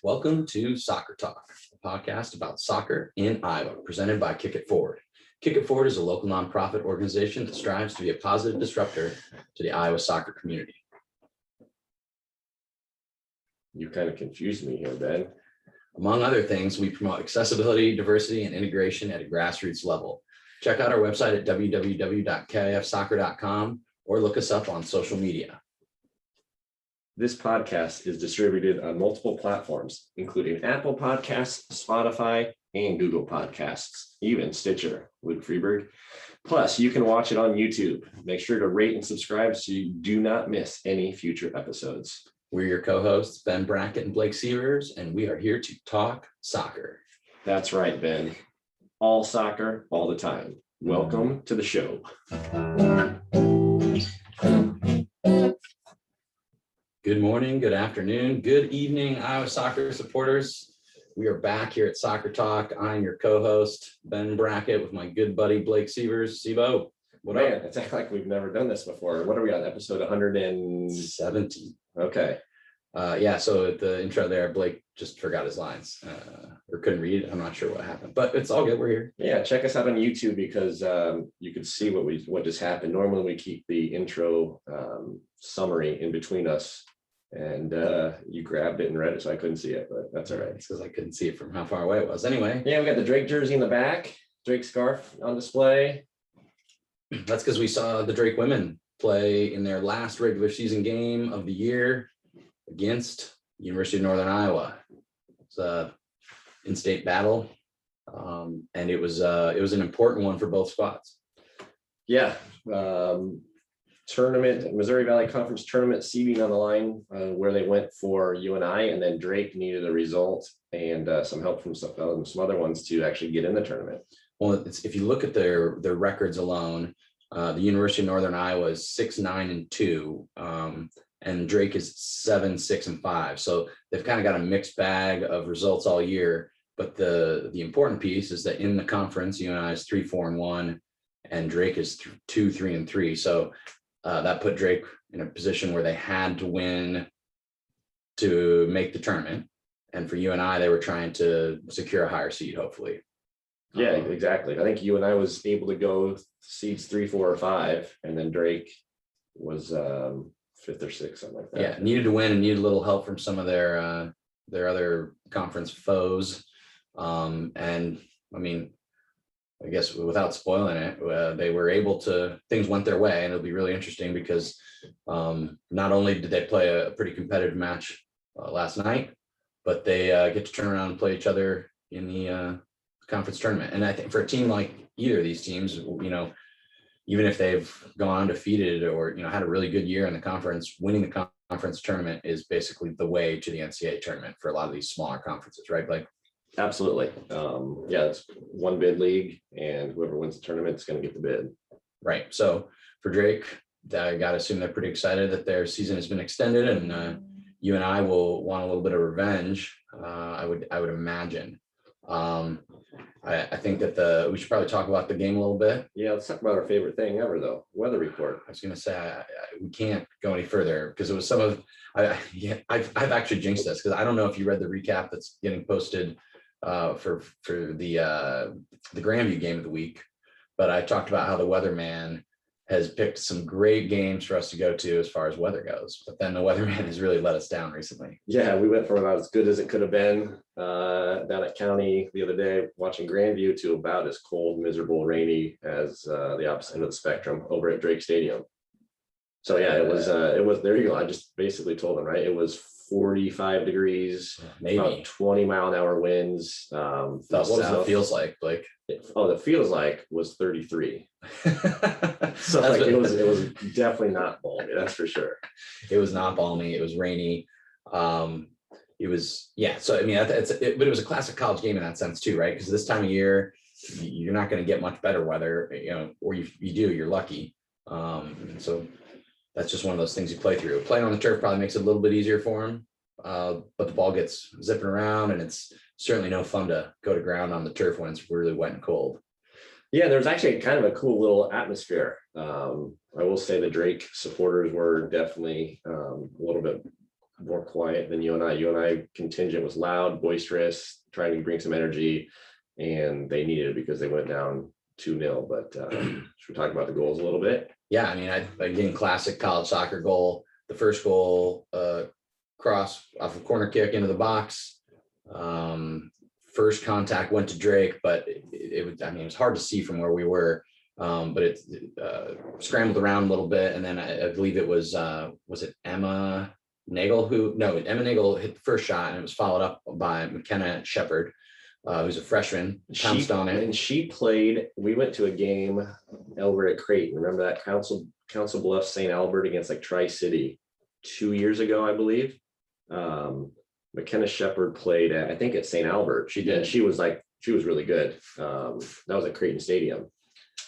Welcome to Soccer Talk, a podcast about soccer in Iowa, presented by Kick It Forward. Kick It Forward is a local nonprofit organization that strives to be a positive disruptor to the Iowa soccer community. You kind of confused me here, Ben. Among other things, we promote accessibility, diversity, and integration at a grassroots level. Check out our website at www.kifsoccer.com or look us up on social media. This podcast is distributed on multiple platforms, including Apple Podcasts, Spotify, and Google Podcasts, even Stitcher, Luke Freeberg. Plus, you can watch it on YouTube. Make sure to rate and subscribe so you do not miss any future episodes. We're your co-hosts, Ben Brackett and Blake Sievers, and we are here to talk soccer. That's right, Ben. All soccer, all the time. Welcome to the show. Good morning, good afternoon, good evening, Iowa soccer supporters. We are back here at Soccer Talk. I'm your co-host, Ben Brackett, with my good buddy, Blake Sievers. Sibo, what up? Man, it's like we've never done this before. What are we on, episode 170? Okay. Yeah, so at the intro there, Blake just forgot his lines or couldn't read. I'm not sure what happened, but it's all good. We're here. Yeah, check us out on YouTube because you can see what just happened. Normally we keep the intro summary in between us, and you grabbed it and read it, so I couldn't see it, but that's all right. It's because I couldn't see it from how far away it was. Anyway. Yeah, we got the Drake jersey in the back, Drake scarf on display. That's because we saw the Drake women play in their last regular season game of the year against University of Northern Iowa. It's a in-state battle, and it was an important one for both squads. Yeah, tournament, Missouri Valley Conference tournament seeding on the line, where they went for UNI, and then Drake needed a result and some help from some other ones to actually get in the tournament. Well, if you look at their records alone, the University of Northern Iowa is 6-9-2. And Drake is 7-6-5. So they've kind of got a mixed bag of results all year. But the important piece is that in the conference, UNI is 3-4-1, and Drake is 2-3-3. So that put Drake in a position where they had to win to make the tournament. And for UNI, they were trying to secure a higher seed, hopefully. Yeah, exactly. I think UNI was able to go seeds 3, 4, or 5, and then Drake was 5th or 6th, something like that. Yeah, needed to win and needed a little help from some of their other conference foes. And I mean, I guess without spoiling it, they were able to, things went their way, and it'll be really interesting because not only did they play a pretty competitive match last night, but they get to turn around and play each other in the conference tournament. And I think for a team like either of these teams, even if they've gone undefeated or had a really good year in the conference, winning the conference tournament is basically the way to the NCAA tournament for a lot of these smaller conferences, right? Like, absolutely. Yeah, it's one bid league, and whoever wins the tournament is going to get the bid. Right. So for Drake, I got to assume they're pretty excited that their season has been extended, and UNI will want a little bit of revenge. I would imagine. I think that we should probably talk about the game a little bit. Yeah, let's talk about our favorite thing ever, though, weather report. I was going to say we can't go any further because it was some of I've actually jinxed this because I don't know if you read the recap that's getting posted for the Grandview game of the week, but I talked about how the weatherman has picked some great games for us to go to as far as weather goes, but then the weatherman has really let us down recently. Yeah, we went from about as good as it could have been down at County the other day watching Grandview to about as cold, miserable, rainy as the opposite end of the spectrum over at Drake Stadium. So yeah, it was there you go. I just basically told them, right? It was 45 degrees, maybe about 20-mile-an-hour winds. What was it feels like, Blake? The feels like was 33. So like it was definitely not balmy, that's for sure. It was not balmy. It was rainy. It was, yeah. So I mean, but it was a classic college game in that sense too, right? Because this time of year, you're not going to get much better weather, or you do, you're lucky. So that's just one of those things you play through. Playing on the turf probably makes it a little bit easier for him, but the ball gets zipping around, and it's certainly no fun to go to ground on the turf when it's really wet and cold. Yeah, there's actually kind of a cool little atmosphere. I will say the Drake supporters were definitely a little bit more quiet than UNI. UNI contingent was loud, boisterous, trying to bring some energy, and they needed it because they went down 2-0. But should we talk about the goals a little bit? Yeah, I mean, again, classic college soccer goal. The first goal, cross off a corner kick into the box. First contact went to Drake, but it was, I mean, it was hard to see from where we were. But it scrambled around a little bit, and then I believe it was it Emma Nagel Emma Nagel hit the first shot, and it was followed up by McKenna Shepherd, who's a freshman, pounced on it. And she played. We went to a game over at Creighton. Remember that Council Bluffs St. Albert against like Tri-City 2 years ago, I believe. McKenna Shepherd played at, I think, at St. Albert. She did. She was really good. That was at Creighton Stadium.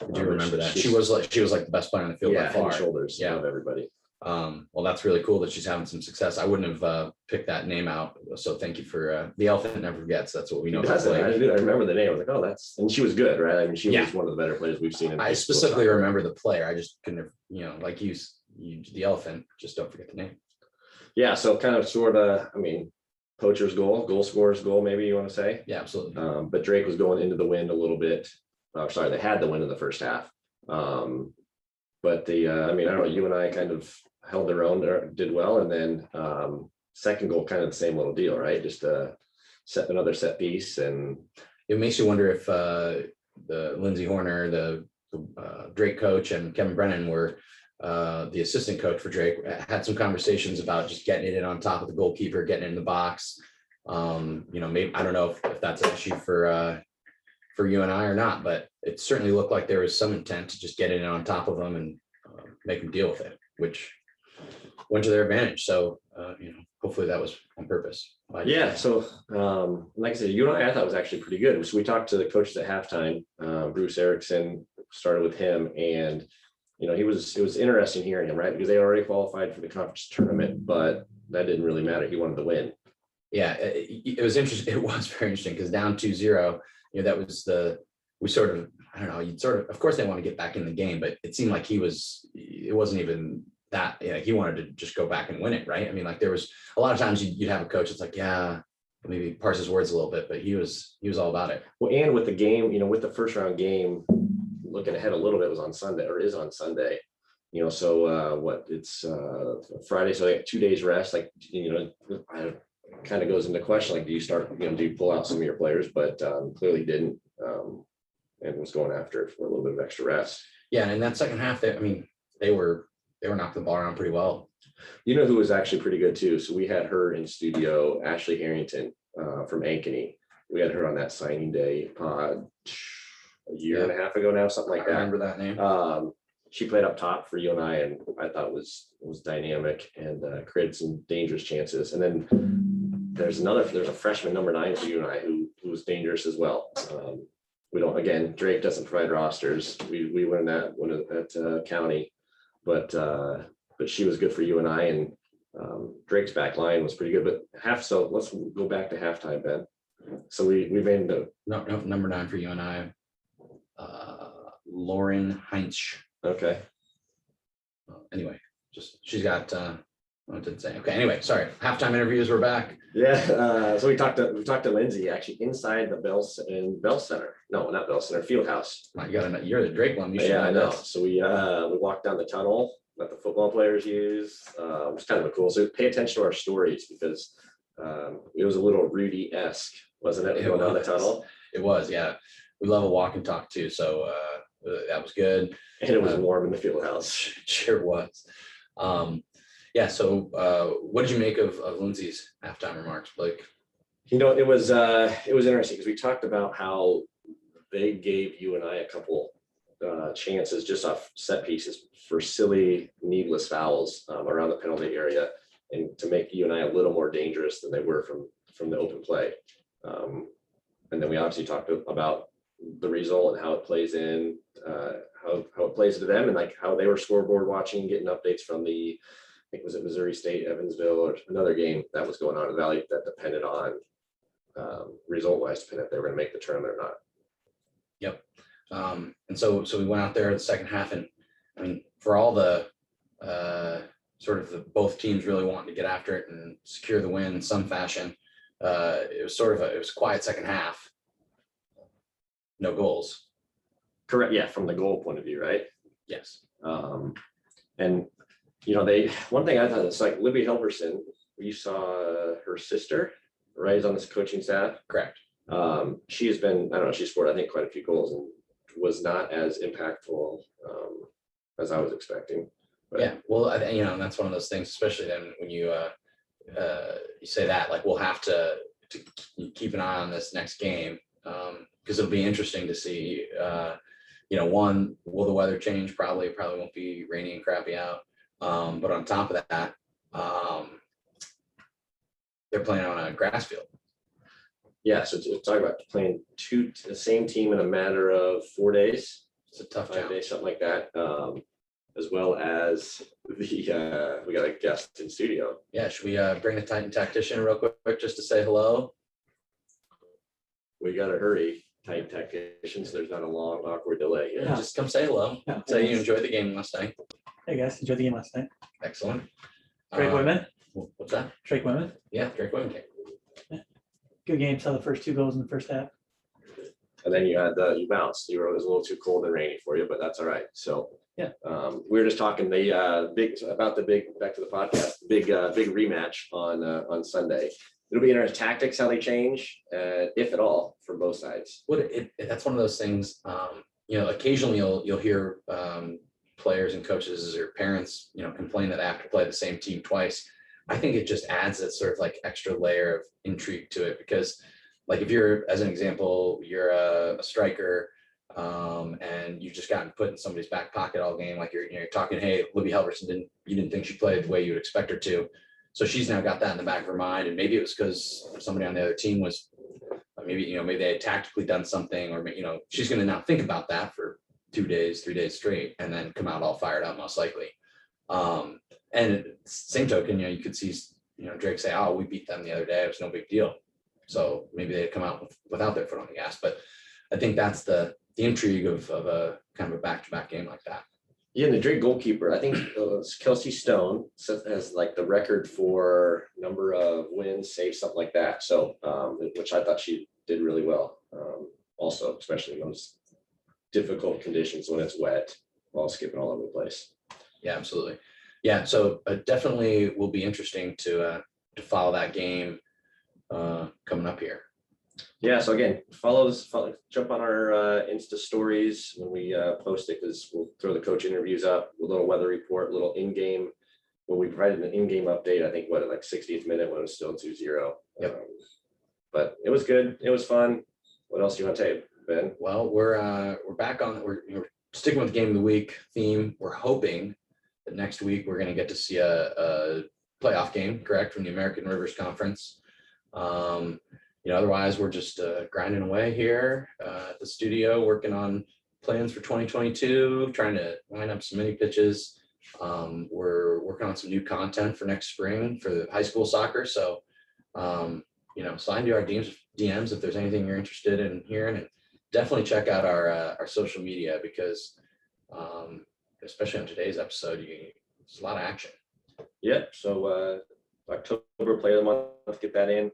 I do remember that. She was like the best player on the field by far. Shoulders of everybody. Well, that's really cool that she's having some success. I wouldn't have picked that name out. So thank you for the elephant never forgets. That's what we know. I remember the name. I was like, oh, and she was good, right? I mean, she was one of the better players we've seen. I specifically remember the player. I just couldn't have, like you, the elephant, just don't forget the name. Yeah. So kind of I mean, poacher's goal scorer's goal, maybe you want to say. Yeah, absolutely. But Drake was going into the wind a little bit. Sorry, they had the win in the first half. But I mean, I don't know, UNI kind of held their own, did well. And then second goal, kind of the same little deal, right? Just another set piece. And it makes you wonder if the Lindsey Horner, the Drake coach, and Kevin Brennan were the assistant coach for Drake, had some conversations about just getting it in on top of the goalkeeper, getting it in the box. Maybe, I don't know if that's an issue for UNI or not, but it certainly looked like there was some intent to just get it in on top of them and make them deal with it, which went to their advantage. So, hopefully that was on purpose. Yeah. So, like I said, UNI, I thought was actually pretty good. So we talked to the coaches at halftime. Bruce Erickson started with him, and it was interesting hearing him, right? Because they already qualified for the conference tournament, but that didn't really matter. He wanted to win. Yeah, it was interesting. It was very interesting because down 2-0, that was of course they want to get back in the game, but it seemed like it wasn't even that, he wanted to just go back and win it, right? I mean, like there was a lot of times you'd have a coach that's like, yeah, maybe parse his words a little bit, but he was all about it. Well, and with the game, with the first round game, looking ahead a little bit, was on Sunday, or is on Sunday. So it's Friday, so they have 2 days rest. Like, kind of goes into question, like, do you pull out some of your players? But clearly didn't, and was going after it for a little bit of extra rest. Yeah, and in that second half, they were knocking the ball around pretty well. Who was actually pretty good too? So we had her in studio, Ashley Harrington from Ankeny. We had her on that signing day pod a year and a half ago now, something like that. I remember that name. She played up top for UNI, and I thought was dynamic and created some dangerous chances. And then there's a freshman number 9 for UNI who was dangerous as well. Drake doesn't provide rosters. We win that one at county, but she was good for UNI, and Drake's back line was pretty good. But so let's go back to halftime, Ben. So we made number 9 for UNI, Lauren Heinz. Okay. Anyway, she's got I didn't say. Okay. Anyway, sorry. Halftime interviews. We're back. Yeah. So we talked to Lindsay actually inside the Bell Center. No, not Bell Center. Fieldhouse. You're the Drake one. Yeah, I know. So we walked down the tunnel that the football players use. It was kind of cool. So pay attention to our stories, because it was a little Rudy-esque, wasn't it? Going down the tunnel. It was. Yeah. We love a walk and talk too. So that was good. And it was warm in the fieldhouse. Sure was. Yeah. So what did you make of Lindsay's halftime remarks, Blake? It was interesting because we talked about how they gave UNI a couple chances just off set pieces for silly, needless fouls around the penalty area, and to make UNI a little more dangerous than they were from the open play. And then we obviously talked about the result and how it plays in, how it plays to them, and like how they were scoreboard watching, getting updates from I think was it Missouri State, Evansville, or another game that was going on in the Valley that depended on result-wise, depending if they were going to make the tournament or not. Yep. And so we went out there in the second half, and I mean, for all the sort of the both teams really wanting to get after it and secure the win in some fashion, it was it was a quiet second half. No goals. Correct. Yeah, from the goal point of view, right? Yes. And one thing I thought, it's like Libby Helverson, we saw her sister, right, is on this coaching staff. Correct. She has been, I don't know, she scored, I think, quite a few goals and was not as impactful as I was expecting. But Yeah, well, that's one of those things, especially then when you say that, like, we'll have to keep an eye on this next game, because it'll be interesting to see, one, will the weather change? Probably won't be rainy and crappy out. But on top of that, they're playing on a grass field. yeah, so to talk about playing the same team in a matter of 4 days. It's a tough 5 challenge. days, something like that. As well as we got a guest in studio. Yeah, should we bring the Titan tactician real quick just to say hello? We got to hurry, tight tactician, so there's not a long, awkward delay. Yeah, just come say hello. Yeah. Say you enjoyed the game last night. Hey guys, enjoyed the game last night. Excellent. Drake women. What's that? Drake women. Yeah, Drake women game. Good game. Saw the first 2 goals in the first half. And then you had you bounced. It was a little too cold and rainy for you, but that's all right. So Yeah. We were just talking back to the podcast, big rematch on Sunday. It'll be interesting tactics, how they change, if at all, for both sides. That's one of those things. Occasionally you'll hear players and coaches or parents, complain that they have to play the same team twice. I think it just adds that sort of like extra layer of intrigue to it, because like if you're, as an example, you're a striker, and you've just gotten put in somebody's back pocket all game, like you're talking, hey, Libby Helverson you didn't think she played the way you would expect her to. So she's now got that in the back of her mind, and maybe it was because somebody on the other team was maybe they had tactically done something, or she's going to now think about that for 2 days, 3 days straight, and then come out all fired up most likely. And same token, you could see Drake say, oh, we beat them the other day, it was no big deal. So maybe they come out without their foot on the gas. But I think that's the intrigue of a kind of a back-to-back game like that. Yeah, and the Drake goalkeeper, I think Kelsey Stone has like the record for number of wins, saves, something like that. So, which I thought she did really well. Also, especially in those difficult conditions when it's wet, ball skipping all over the place. Yeah, absolutely. Yeah, so definitely will be interesting to follow that game coming up here. Yeah, so again, jump on our Insta stories when we post it, because we'll throw the coach interviews up, a little weather report, a little in-game. Well, we provided an in-game update, I think, at like 60th minute when it was still 2-0. Yep. But it was good. It was fun. What else do you want to say, Ben? Well, we're back on. We're sticking with game of the week theme. We're hoping that next week we're going to get to see a playoff game, correct, from the American Rivers Conference. Otherwise we're just grinding away here at the studio, working on plans for 2022, trying to line up some mini pitches. We're working on some new content for next spring for the high school soccer. So, slide into our DMs if there's anything you're interested in hearing, and definitely check out our social media, because especially on today's episode, it's a lot of action. Yeah. So October player of the month, get that in.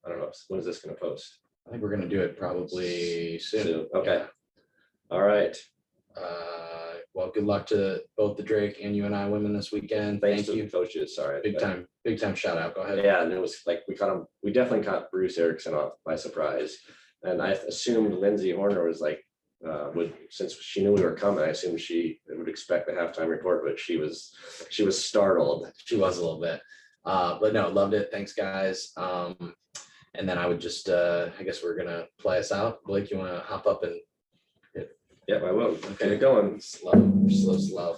I don't know, when is this going to post? I think we're going to do it probably soon. Okay. Yeah. All right. Well, good luck to both the Drake and UNI women this weekend. Thanks Thank to you. the coaches. Sorry. Big time shout out. Go ahead. Yeah, and it was like we definitely caught Bruce Erickson off by surprise. And I assumed Lindsay Horner was like, since she knew we were coming, I assumed she would expect the halftime report, but she was startled. She was a little bit. But no, loved it. Thanks, guys. And then I would just, I guess we're going to play us out. Blake, you want to hop up and hit? Yep, I will. Okay. Get it going. Slow.